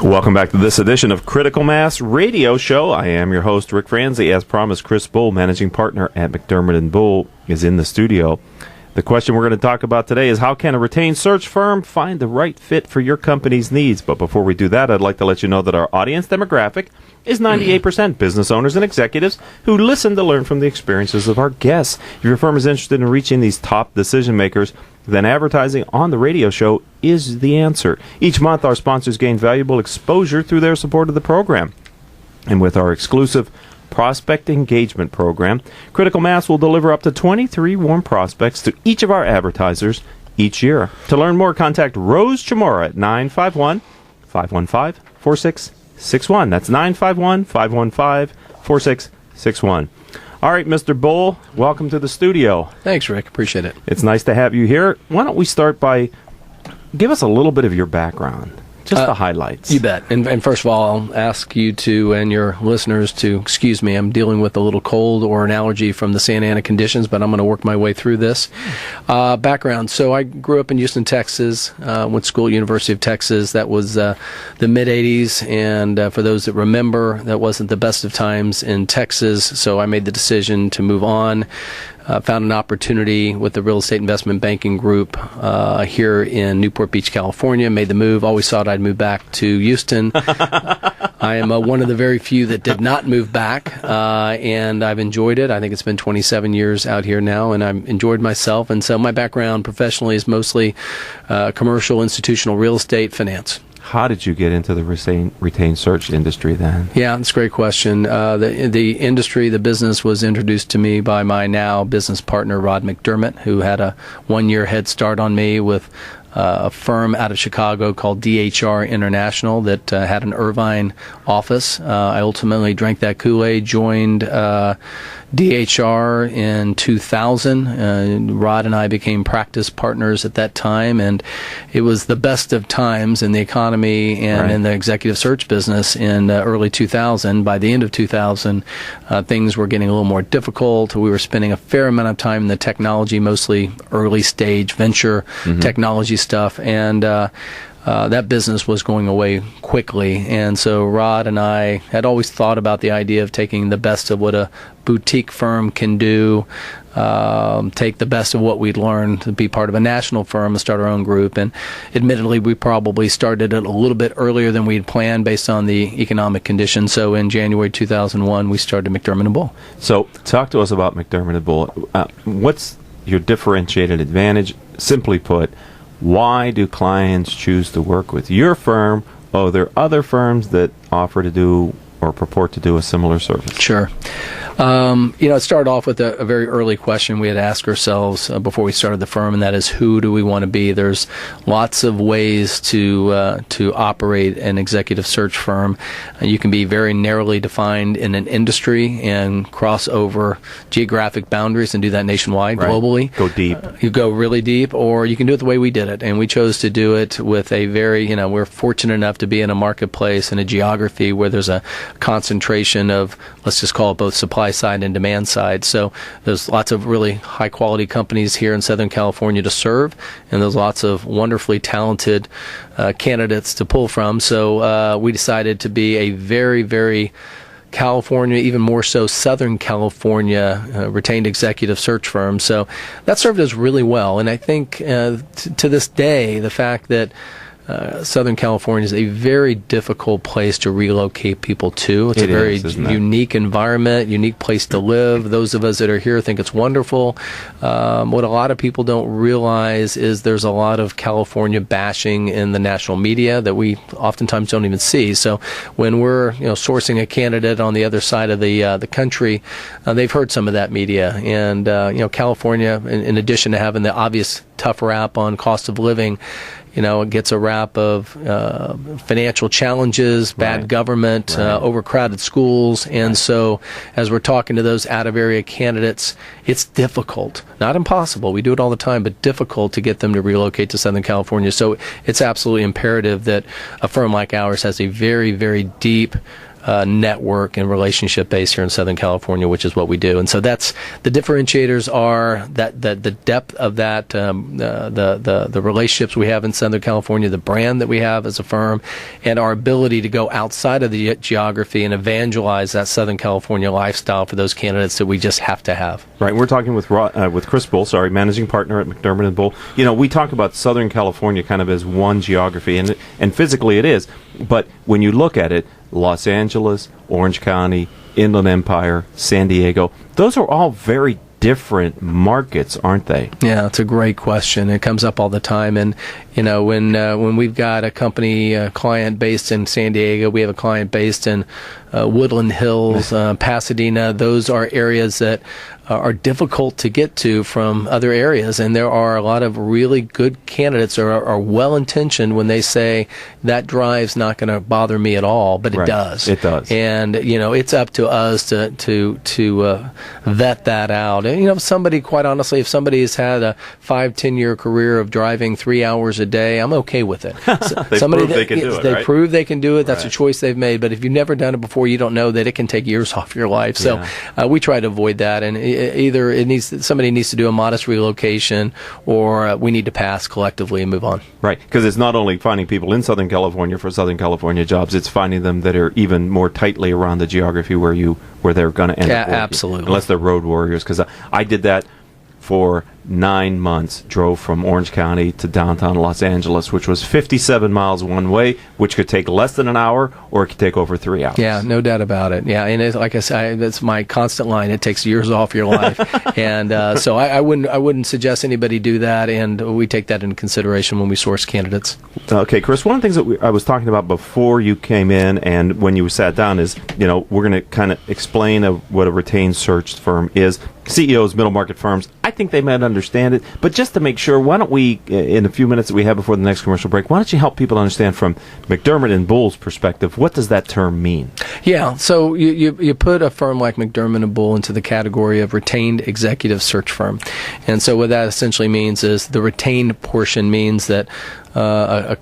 Welcome back to this edition of Critical Mass Radio Show. I am your host, Ric Franzi. As promised, Chris Bull, managing partner at McDermott and Bull, is in the studio. The question we're going to talk about today is how can a retained search firm find the right fit for your company's needs? But before we do that, I'd like to let you know that our audience demographic is 98% business owners and executives who listen to learn from the experiences of our guests. If your firm is interested in reaching these top decision makers, then advertising on the radio show is the answer. Each month, our sponsors gain valuable exposure through their support of the program. And with our exclusive Prospect Engagement Program, Critical Mass will deliver up to 23 warm prospects to each of our advertisers each year. To learn more, contact Rose Chamorro at 951-515-4661. That's 951-515-4661. All right, Mr. Bull, welcome to the studio. Thanks, Rick. Appreciate it. It's nice to have you here. Why don't we start by give us a little bit of your background, just the highlights. You bet. And first of all, I'll ask you to and your listeners to excuse me. I'm dealing with a little cold or an allergy from the Santa Ana conditions, but I'm going to work my way through this. Background. So I grew up in Houston, Texas, went to school at University of Texas. That was the mid-'80s, and for those that remember, that wasn't the best of times in Texas, so I made the decision to move on. Found an opportunity with the real estate investment banking group here in Newport Beach, California. Made the move. Always thought I'd move back to Houston. I am one of the very few that did not move back, and I've enjoyed it. I think it's been 27 years out here now, and I've enjoyed myself. And so my background professionally is mostly commercial, institutional real estate, finance. How did you get into the retained search industry then? Yeah, that's a great question. The industry, the business was introduced to me by my now business partner, Rod McDermott, who had a one-year head start on me with a firm out of Chicago called DHR International that had an Irvine office. I ultimately drank that Kool-Aid, joined DHR in 2000. Rod and I became practice partners at that time, and it was the best of times in the economy and in the executive search business in early 2000. By the end of 2000, things were getting a little more difficult. We were spending a fair amount of time in the technology, mostly early stage venture technology stuff, and that business was going away quickly. And so Rod and I had always thought about the idea of taking the best of what a boutique firm can do, take the best of what we'd learned to be part of a national firm and start our own group. And admittedly, we probably started it a little bit earlier than we'd planned based on the economic conditions. So in January 2001, we started McDermott and Bull. So talk to us about McDermott and Bull. What's your differentiated advantage? Simply put, why do clients choose to work with your firm? Oh, there are other firms that offer to do or purport to do a similar service. Sure. It started off with a very early question we had asked ourselves before we started the firm, and that is, who do we want to be? There's lots of ways to operate an executive search firm. You can be very narrowly defined in an industry and cross over geographic boundaries and do that nationwide, globally. Go deep. You go really deep, or you can do it the way we did it, and we chose to do it with a very, we're fortunate enough to be in a marketplace and a geography where there's a concentration of, let's just call it both supply side and demand side. So there's lots of really high quality companies here in Southern California to serve, and there's lots of wonderfully talented candidates to pull from. So we decided to be a very, very California, even more so Southern California, retained executive search firm. So that served us really well. And I think to this day, the fact that Southern California is a very difficult place to relocate people to. It's a very unique environment, unique place to live. Those of us that are here think it's wonderful. What a lot of people don't realize is there's a lot of California bashing in the national media that we oftentimes don't even see. So when we're sourcing a candidate on the other side of the country, they've heard some of that media. And California, in addition to having the obvious tough rap on cost of living, it gets a rap of financial challenges, bad government, overcrowded schools. And so as we're talking to those out-of-area candidates, it's difficult. Not impossible. We do it all the time, but difficult to get them to relocate to Southern California. So it's absolutely imperative that a firm like ours has a very, very deep network and relationship base here in Southern California, which is what we do. And so that's the differentiators are that the depth of that, the relationships we have in Southern California, the brand that we have as a firm, and our ability to go outside of the geography and evangelize that Southern California lifestyle for those candidates that we just have to have. Right. We're talking with Chris Bull, managing partner at McDermott and Bull. You know, we talk about Southern California kind of as one geography, and physically it is. But when you look at it, Los Angeles, Orange County, Inland Empire, San Diego, those are all very different markets, aren't they? Yeah, it's a great question. It comes up all the time. And, you know, when we've got a client based in San Diego, we have a client based in Woodland Hills, Pasadena, those are areas that are difficult to get to from other areas, and there are a lot of really good candidates are well-intentioned when they say that drive's not going to bother me at all, but it does. It does. And, you know, it's up to us to vet that out. And, you know, quite honestly, if somebody has had a 5-10 year career of driving 3 hours a day, I'm okay with it. They prove they can do it, They prove they can do it. That's a choice they've made. But if you've never done it before, you don't know that it can take years off your life. So we try to avoid that. And either somebody needs to do a modest relocation, or we need to pass collectively and move on. Right, because it's not only finding people in Southern California for Southern California jobs; it's finding them that are even more tightly around the geography where they're going to end up. Absolutely. Unless they're road warriors, because I did that for 9 months, drove from Orange County to downtown Los Angeles, which was 57 miles one way, which could take less than an hour, or it could take over 3 hours. Yeah, no doubt about it. Yeah, and like I said, that's my constant line. It takes years off your life, and so I wouldn't suggest anybody do that, and we take that into consideration when we source candidates. Okay, Chris. One of the things that I was talking about before you came in, and when you sat down, is we're going to kind of explain what a retained search firm is. CEOs, middle market firms, I think they might understand it, but just to make sure, why don't we, in a few minutes that we have before the next commercial break, why don't you help people understand from McDermott and Bull's perspective, what does that term mean? Yeah, so you put a firm like McDermott and Bull into the category of retained executive search firm. And so what that essentially means is the retained portion means that a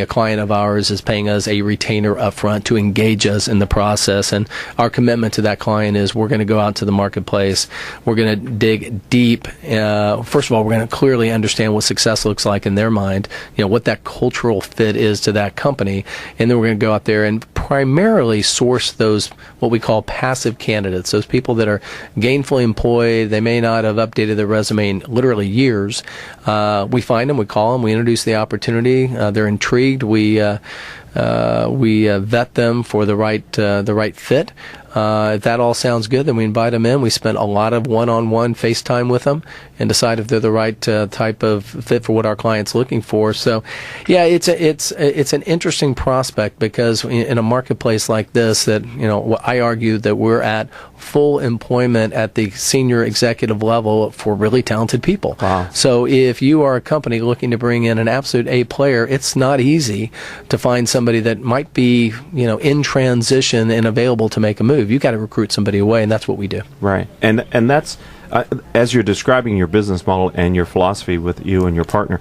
client of ours is paying us a retainer upfront to engage us in the process, and our commitment to that client is we're going to go out to the marketplace, we're going to dig deep. First of all, we're going to clearly understand what success looks like in their mind, what that cultural fit is to that company, and then we're going to go out there and primarily source those what we call passive candidates, those people that are gainfully employed. They may not have updated their resume in literally years. We find them, we call them, we introduce the opportunity. They're intrigued. We vet them for the right fit. If that all sounds good, then we invite them in. We spend a lot of one-on-one FaceTime with them and decide if they're the right type of fit for what our client's looking for. So, yeah, it's an interesting prospect, because in a marketplace like this, that I argue that we're at full employment at the senior executive level for really talented people. Wow. So if you are a company looking to bring in an absolute A player, it's not easy to find somebody that might be in transition and available to make a move. You got to recruit somebody away, and that's what we do. Right, and that's as you're describing your business model and your philosophy with you and your partner,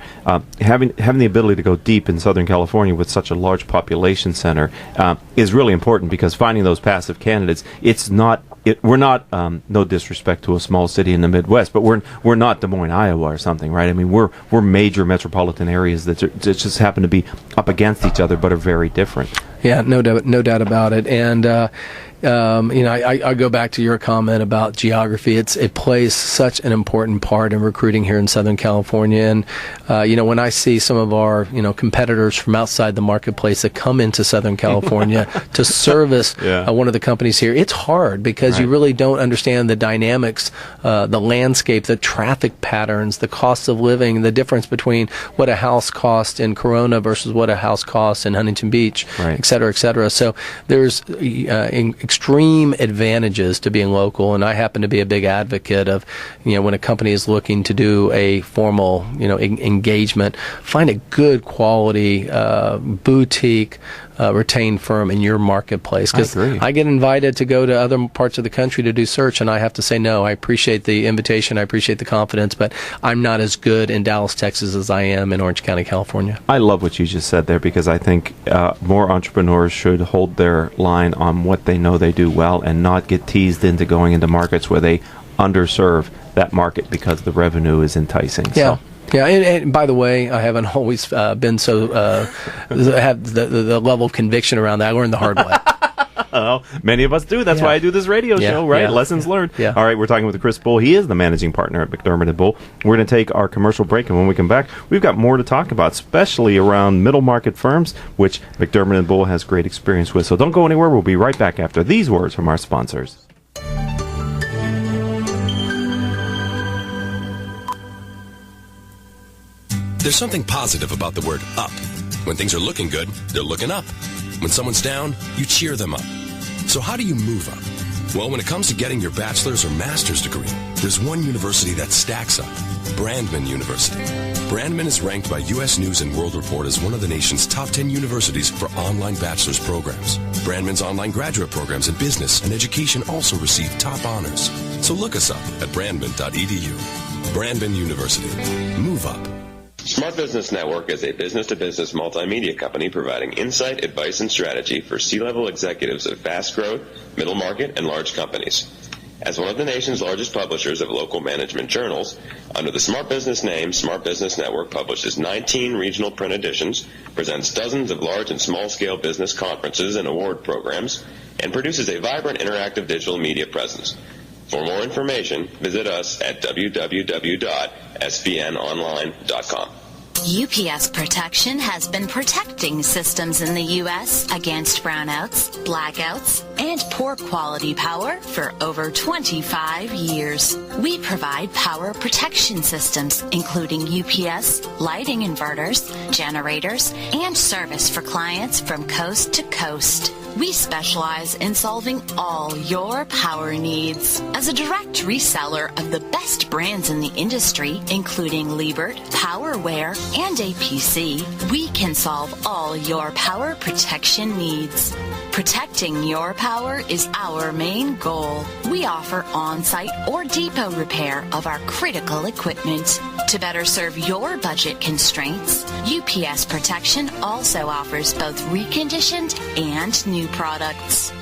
having the ability to go deep in Southern California with such a large population center is really important, because finding those passive candidates, we're not no disrespect to a small city in the Midwest, but we're not Des Moines, Iowa, or something, right? I mean, we're major metropolitan areas that just happen to be up against each other, but are very different. Yeah, no doubt about it. And I go back to your comment about geography. It plays such an important part in recruiting here in Southern California. And when I see some of our competitors from outside the marketplace that come into Southern California to service one of the companies here, it's hard, because you really don't understand the dynamics, the landscape, the traffic patterns, the cost of living, the difference between what a house costs in Corona versus what a house costs in Huntington Beach, et cetera, et cetera. So there's extreme advantages to being local, and I happen to be a big advocate of, when a company is looking to do a formal, engagement, find a good quality boutique retained firm in your marketplace. Because I agree. I get invited to go to other parts of the country to do search, and I have to say no. I appreciate the invitation, I appreciate the confidence, but I'm not as good in Dallas, Texas as I am in Orange County, California. I love what you just said there, because I think more entrepreneurs should hold their line on what they know they do well and not get teased into going into markets where they underserve that market because the revenue is enticing. Yeah. Yeah, and by the way, I haven't always been so have the level of conviction around that. I learned the hard way. Oh, many of us do. That's why I do this radio show, right? Lessons learned. Yeah. All right, we're talking with Chris Bull. He is the managing partner at McDermott and Bull. We're going to take our commercial break, and when we come back, we've got more to talk about, especially around middle market firms, which McDermott and Bull has great experience with. So don't go anywhere. We'll be right back after these words from our sponsors. There's something positive about the word up. When things are looking good, they're looking up. When someone's down, you cheer them up. So how do you move up? Well, when it comes to getting your bachelor's or master's degree, there's one university that stacks up. Brandman University. Brandman is ranked by U.S. News & World Report as one of the nation's top 10 universities for online bachelor's programs. Brandman's online graduate programs in business and education also receive top honors. So look us up at brandman.edu. Brandman University. Move up. Smart Business Network is a business-to-business multimedia company providing insight, advice, and strategy for C-level executives of fast-growth, middle market, and large companies. As one of the nation's largest publishers of local management journals, under the Smart Business name, Smart Business Network publishes 19 regional print editions, presents dozens of large and small-scale business conferences and award programs, and produces a vibrant interactive digital media presence. For more information, visit us at www.sbnonline.com. UPS Protection has been protecting systems in the U.S. against brownouts, blackouts, and poor quality power for over 25 years. We provide power protection systems, including UPS, lighting inverters, generators, and service for clients from coast to coast. We specialize in solving all your power needs. As a direct reseller of the best brands in the industry, including Liebert, PowerWare, and APC, we can solve all your power protection needs. Protecting your power is our main goal. We offer on-site or depot repair of our critical equipment. To better serve your budget constraints, UPS Protection also offers both reconditioned and new products.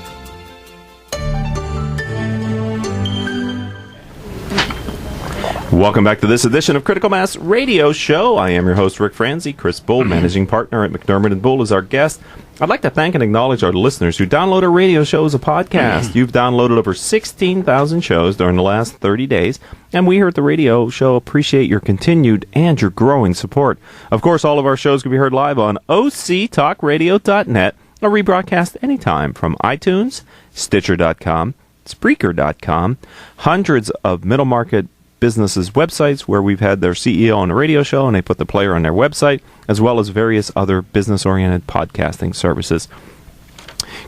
Welcome back to this edition of Critical Mass Radio Show. I am your host, Ric Franzi. Chris Bull, managing partner at McDermott and Bull, is our guest. I'd like to thank and acknowledge our listeners who download our radio show as a podcast. You've downloaded over 16,000 shows during the last 30 days, and we here at the radio show appreciate your continued and your growing support. Of course, all of our shows can be heard live on octalkradio.net or rebroadcast anytime from iTunes, Stitcher.com, Spreaker.com, hundreds of middle market businesses' websites where we've had their CEO on a radio show and they put the player on their website, as well as various other business-oriented podcasting services.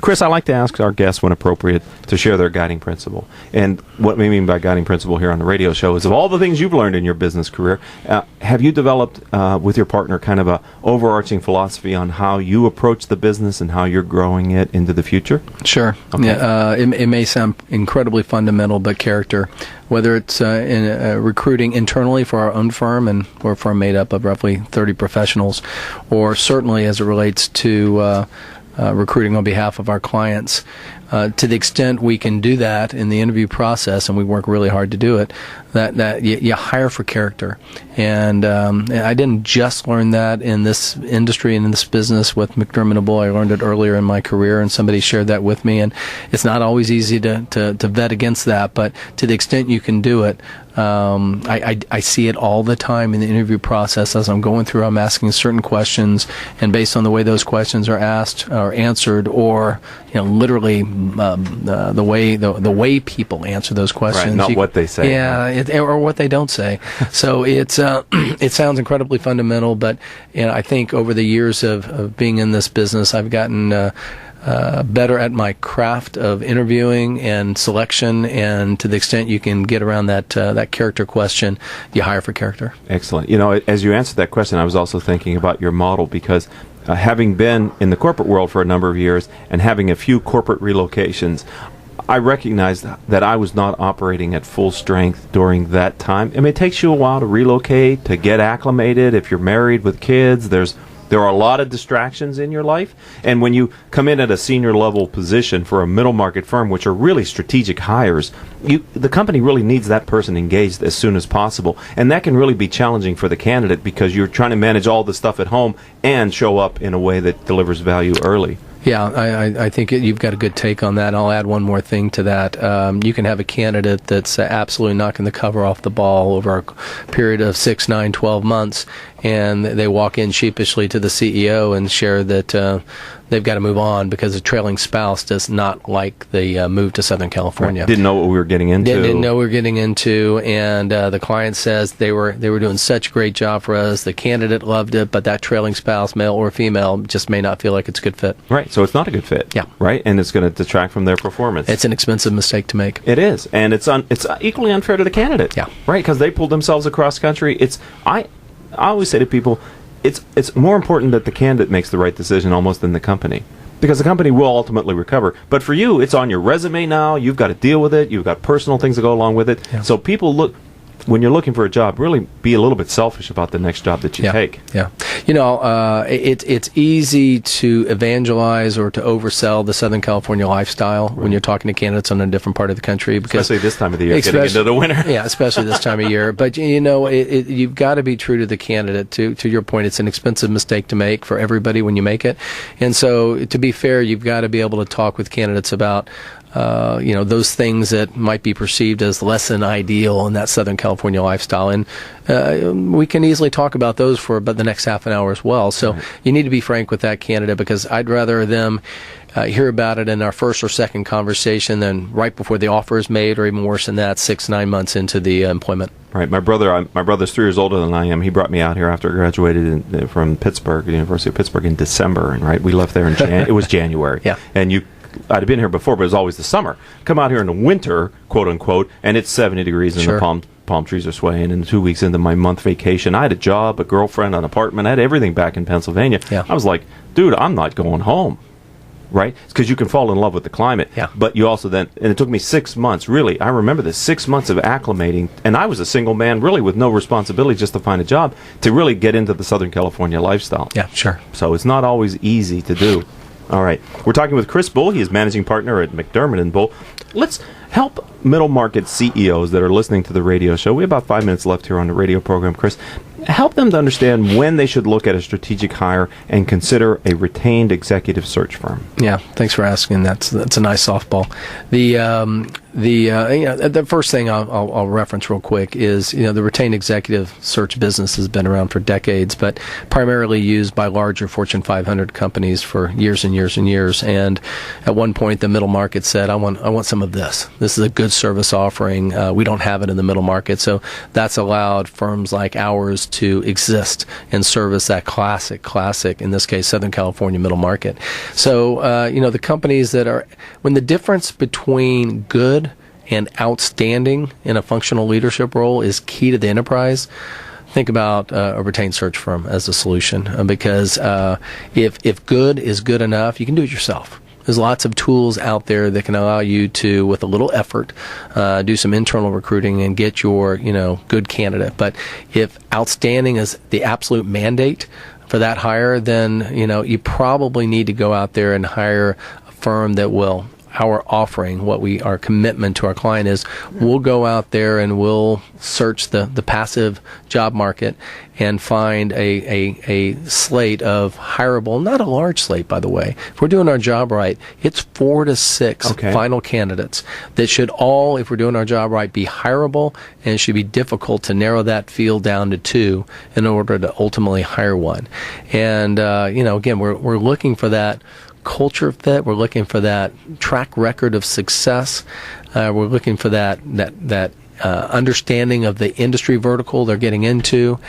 Chris, I like to ask our guests when appropriate to share their guiding principle. And what we mean by guiding principle here on the radio show is of all the things you've learned in your business career, have you developed with your partner kind of a overarching philosophy on how you approach the business and how you're growing it into the future? Sure. Okay. Yeah, it may sound incredibly fundamental, but character, whether it's in recruiting internally for our own firm, and we're a firm made up of roughly 30 professionals, or certainly as it relates to recruiting on behalf of our clients. To the extent we can do that in the interview process, and we work really hard to do it, that you hire for character. And I didn't just learn that in this industry and in this business with McDermott and Bull. I learned it earlier in my career, and somebody shared that with me. And it's not always easy to vet against that, but to the extent you can do it, I see it all the time in the interview process. As I'm going through, I'm asking certain questions, and based on the way those questions are asked or answered, or literally the way people answer those questions, right, not what they say, yeah, or what they don't say. So it's it sounds incredibly fundamental, but I think over the years of being in this business, I've gotten better at my craft of interviewing and selection, and to the extent you can get around that character question, you hire for character. Excellent. As you answered that question, I was also thinking about your model, because having been in the corporate world for a number of years and having a few corporate relocations, I recognized that I was not operating at full strength during that time. I mean, it takes you a while to relocate, to get acclimated. If you're married with kids, there are a lot of distractions in your life. And when you come in at a senior level position for a middle market firm, which are really strategic hires, the company really needs that person engaged as soon as possible. And that can really be challenging for the candidate because you're trying to manage all the stuff at home and show up in a way that delivers value early. Yeah, I think you've got a good take on that. I'll add one more thing to that. You can have a candidate that's absolutely knocking the cover off the ball over a period of 6, 9, 12 months, and they walk in sheepishly to the CEO and share that they've got to move on because the trailing spouse does not like the move to Southern California. Right. Didn't know what we were getting into. Didn't know we were getting into, and the client says they were doing such a great job for us. The candidate loved it, but that trailing spouse, male or female, just may not feel like it's a good fit. Right, so it's not a good fit. Yeah. Right, and it's going to detract from their performance. It's an expensive mistake to make. It is, and it's equally unfair to the candidate. Yeah. Right, because they pulled themselves across country. I always say to people, it's more important that the candidate makes the right decision almost than the company. Because the company will ultimately recover. But for you, it's on your resume now. You've got to deal with it. You've got personal things that go along with it. Yeah. So people when you're looking for a job, really be a little bit selfish about the next job that you take. Yeah. It's easy to evangelize or to oversell the Southern California lifestyle when you're talking to candidates on a different part of the country. Because especially this time of the year, getting into the winter. Yeah, especially this time of year. But, you've got to be true to the candidate. To your point, it's an expensive mistake to make for everybody when you make it. And so, to be fair, you've got to be able to talk with candidates about those things that might be perceived as less than ideal in that Southern California lifestyle. And we can easily talk about those for about the next half an hour as well. So you need to be frank with that candidate, because I'd rather them hear about it in our first or second conversation than right before the offer is made, or even worse than that, 6-9 months into the employment. Right. My brother's 3 years older than I am. He brought me out here after I graduated from Pittsburgh, the University of Pittsburgh, in December. And we left there in it was January. Yeah. And I'd have been here before, but it was always the summer. Come out here in the winter, quote unquote, and it's 70 degrees and Sure. the palm trees are swaying. And 2 weeks into my month vacation, I had a job, a girlfriend, an apartment. I had everything back in Pennsylvania. Yeah. I was like, dude, I'm not going home. Right? Because you can fall in love with the climate. Yeah. But you also and it took me 6 months, really. I remember this, 6 months of acclimating. And I was a single man, really, with no responsibility, just to find a job, to really get into the Southern California lifestyle. Yeah, sure. So it's not always easy to do. All right. We're talking with Chris Bull. He is managing partner at McDermott and Bull. Let's help middle market CEOs that are listening to the radio show. We have about 5 minutes left here on the radio program, Chris. Help them to understand when they should look at a strategic hire and consider a retained executive search firm. Yeah, thanks for asking. That's a nice softball. The first thing I'll reference real quick is the retained executive search business has been around for decades, but primarily used by larger Fortune 500 companies for years and years and years. And at one point, the middle market said, "I want some of this. This is a good service offering. We don't have it in the middle market." So that's allowed firms like ours to exist and service that classic, in this case, Southern California middle market. So, the companies that are, when the difference between good and outstanding in a functional leadership role is key to the enterprise, think about a retained search firm as a solution. Because if good is good enough, you can do it yourself. There's lots of tools out there that can allow you to, with a little effort, do some internal recruiting and get your, good candidate. But if outstanding is the absolute mandate for that hire, then, you probably need to go out there and hire a firm that will, our offering, our commitment to our client is, we'll go out there and we'll search the passive job market and find a slate of hireable, not a large slate, by the way. If we're doing our job right, it's 4 to 6 final candidates that should all, if we're doing our job right, be hireable, and it should be difficult to narrow that field down to 2 in order to ultimately hire one. And, again, we're looking for that culture fit. We're looking for that track record of success. We're looking for that understanding of the industry vertical they're getting into,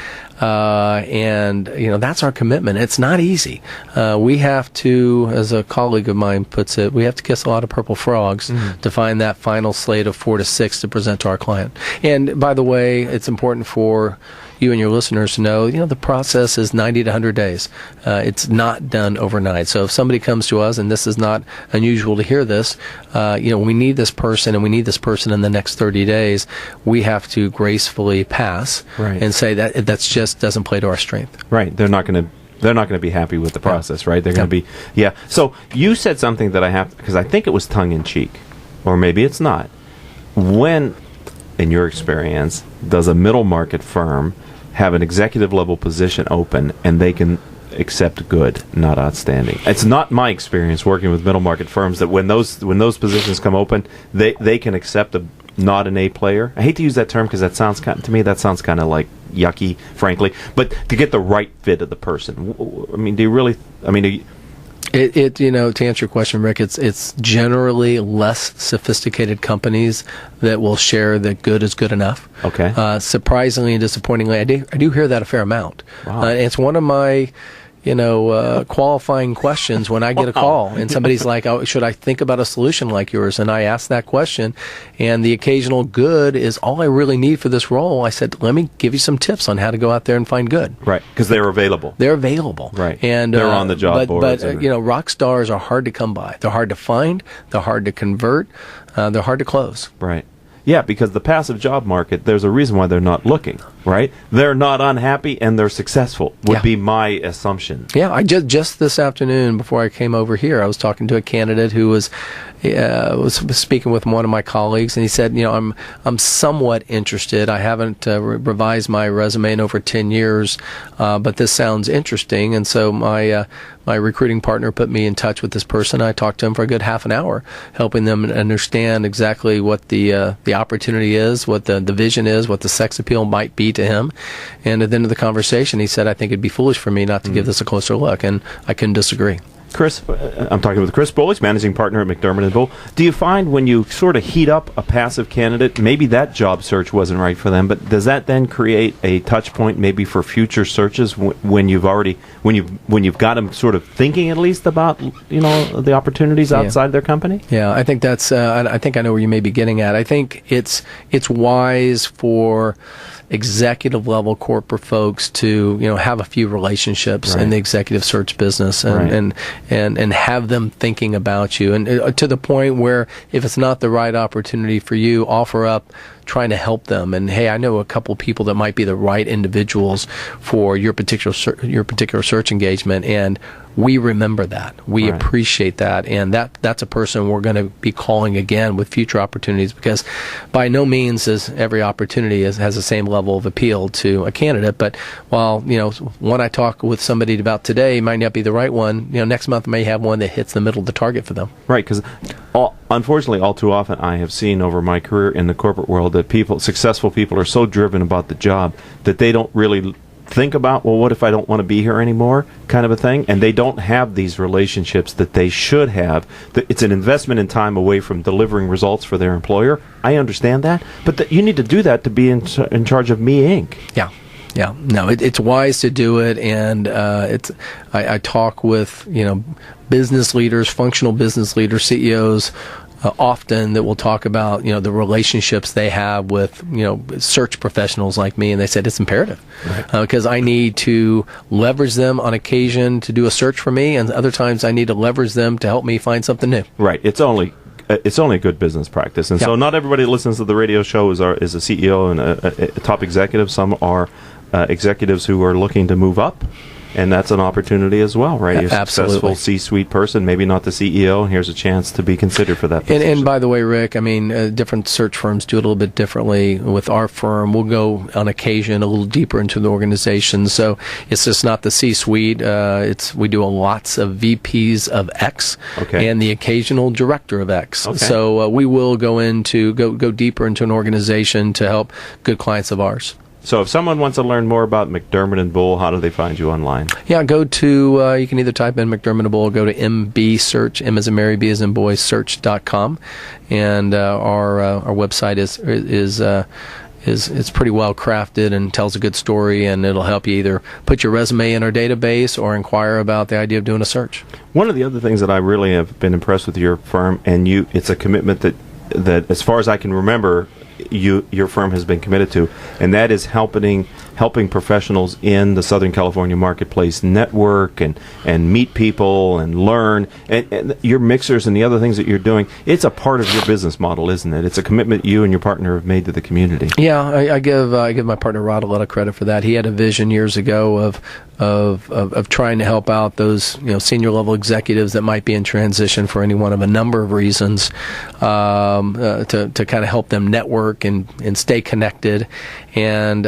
and that's our commitment. It's not easy. We have to, as a colleague of mine puts it, we have to kiss a lot of purple frogs to find that final slate of 4 to 6 to present to our client. And by the way, it's important for you and your listeners to know, the process is 90 to 100 days. It's not done overnight. So if somebody comes to us, and this is not unusual to hear this, we need this person, and we need this person in the next 30 days, we have to gracefully pass and say that just doesn't play to our strength. Right. They're not going to be happy with the process, right? They're going to be, So you said something that I have, because I think it was tongue-in-cheek, or maybe it's not. When, in your experience, does a middle market firm have an executive level position open and they can accept good, not outstanding? It's not my experience working with middle market firms that when those positions come open, they can accept not an A player. I hate to use that term because that sounds kind of like yucky, frankly. But to get the right fit of the person, I mean, do you really? I mean, to answer your question, Rick, it's generally less sophisticated companies that will share that good is good enough. Okay. Surprisingly and disappointingly, I do hear that a fair amount. Wow. It's one of my qualifying questions when I get a call and somebody's like, "Oh, should I think about a solution like yours?" And I ask that question, and the occasional good is all I really need for this role. I said, "Let me give you some tips on how to go out there and find good." Right, because they're available. They're available. Right, and they're on the job boards. But rock stars are hard to come by. They're hard to find. They're hard to convert. They're hard to close. Right. Yeah, because the passive job market, there's a reason why they're not looking, right? They're not unhappy and they're successful, would be my assumption. Yeah, I just this afternoon before I came over here, I was talking to a candidate who was speaking with one of my colleagues, and he said, I'm somewhat interested. I haven't revised my resume in over 10 years, but this sounds interesting. And so my recruiting partner put me in touch with this person. I talked to him for a good half an hour, helping them understand exactly what the opportunity is, what the vision is, what the sex appeal might be to him. And at the end of the conversation, he said, "I think it'd be foolish for me not to give this a closer look," and I couldn't disagree. Chris, I'm talking with Chris Bull, he's managing partner at McDermott and Bull. Do you find when you sort of heat up a passive candidate, maybe that job search wasn't right for them, but does that then create a touch point maybe for future searches when you've got them sort of thinking at least about the opportunities outside their company? Yeah, I think that's. I think I know where you may be getting at. I think it's wise for executive level corporate folks to have a few relationships in the executive search business and have them thinking about you, and to the point where if it's not the right opportunity for you, offer up trying to help them. And hey, I know a couple people that might be the right individuals for your particular search engagement, and we remember that. We appreciate that, and that's a person we're going to be calling again with future opportunities, because by no means is every opportunity has the same level of appeal to a candidate. But while one I talk with somebody about today might not be the right one, next month I may have one that hits the middle of the target for them. Right, because unfortunately, all too often I have seen over my career in the corporate world that successful people are so driven about the job that they don't really think about, well, what if I don't want to be here anymore, kind of a thing, and they don't have these relationships that they should have. It's an investment in time away from delivering results for their employer. I understand that, but you need to do that to be in charge of Me Inc. Yeah, no, it's wise to do it, and I talk with business leaders, functional business leaders, CEOs. Often that will talk about the relationships they have with search professionals like me, and they said it's imperative because I need to leverage them on occasion to do a search for me, and other times I need to leverage them to help me find something new. Right. It's only good business practice, and so not everybody that listens to the radio show is a CEO and a top executive. Some are executives who are looking to move up. And that's an opportunity as well, right? You're a successful C-suite person, maybe not the CEO, and here's a chance to be considered for that position. And by the way, Rick, I mean, different search firms do it a little bit differently. With our firm, we'll go on occasion a little deeper into the organization. So it's just not the C-suite. We do lots of VPs of X and the occasional director of X. Okay. So we will go deeper into an organization to help good clients of ours. So if someone wants to learn more about McDermott and Bull, how do they find you online? Yeah, go to, you can either type in McDermott and Bull, go to MB Search, M as in Mary, B as in boy, search.com. And our website is pretty well crafted and tells a good story, and it'll help you either put your resume in our database or inquire about the idea of doing a search. One of the other things that I really have been impressed with your firm, and it's a commitment that as far as I can remember, your firm has been committed to, and that is helping professionals in the Southern California marketplace network and meet people and learn. And your mixers and the other things that you're doing, it's a part of your business model, isn't it? It's a commitment you and your partner have made to the community. Yeah, I give my partner Rod a lot of credit for that. He had a vision years ago of trying to help out those senior level executives that might be in transition for any one of a number of reasons, to kind of help them network and stay connected. And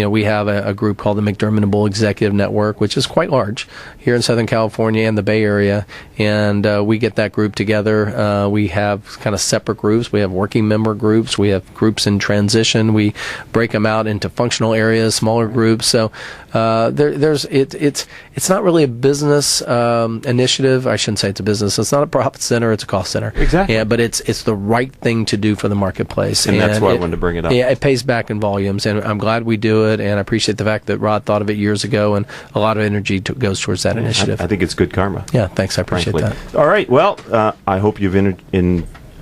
we have a group called the McDermott and Bull Executive Network, which is quite large here in Southern California and the Bay Area. And we get that group together. We have kind of separate groups. We have working member groups. We have groups in transition. We break them out into functional areas, smaller groups. So it's not really a business initiative. I shouldn't say it's a business. It's not a profit center. It's a cost center. Exactly. Yeah, but it's the right thing to do for the marketplace. And that's why I wanted to bring it up. Yeah, it pays back in volumes, and I'm glad we do it, and I appreciate the fact that Rod thought of it years ago, and a lot of energy goes towards that initiative. I think it's good karma. Yeah, thanks. I appreciate that. All right. Well, I hope you've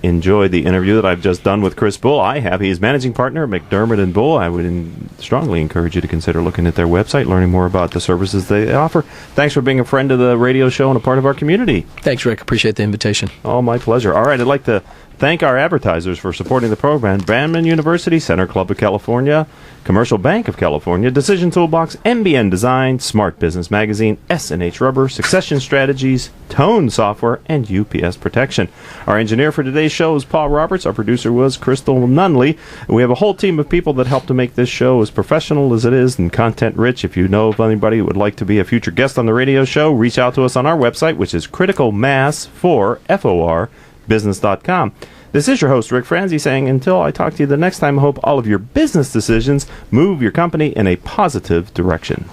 enjoyed the interview that I've just done with Chris Bull. I have. He's managing partner at McDermott and Bull. I would strongly encourage you to consider looking at their website, learning more about the services they offer. Thanks for being a friend of the radio show and a part of our community. Thanks, Rick. Appreciate the invitation. Oh, my pleasure. All right. I'd like to thank our advertisers for supporting the program. Brandman University, Center Club of California, Commercial Bank of California, Decision Toolbox, MBN Design, Smart Business Magazine, S&H Rubber, Succession Strategies, Tone Software, and UPS Protection. Our engineer for today's show is Paul Roberts. Our producer was Crystal Nunley. We have a whole team of people that help to make this show as professional as it is and content-rich. If you know of anybody who would like to be a future guest on the radio show, reach out to us on our website, which is criticalmass4business.com. This is your host, Ric Franzi, saying until I talk to you the next time, I hope all of your business decisions move your company in a positive direction.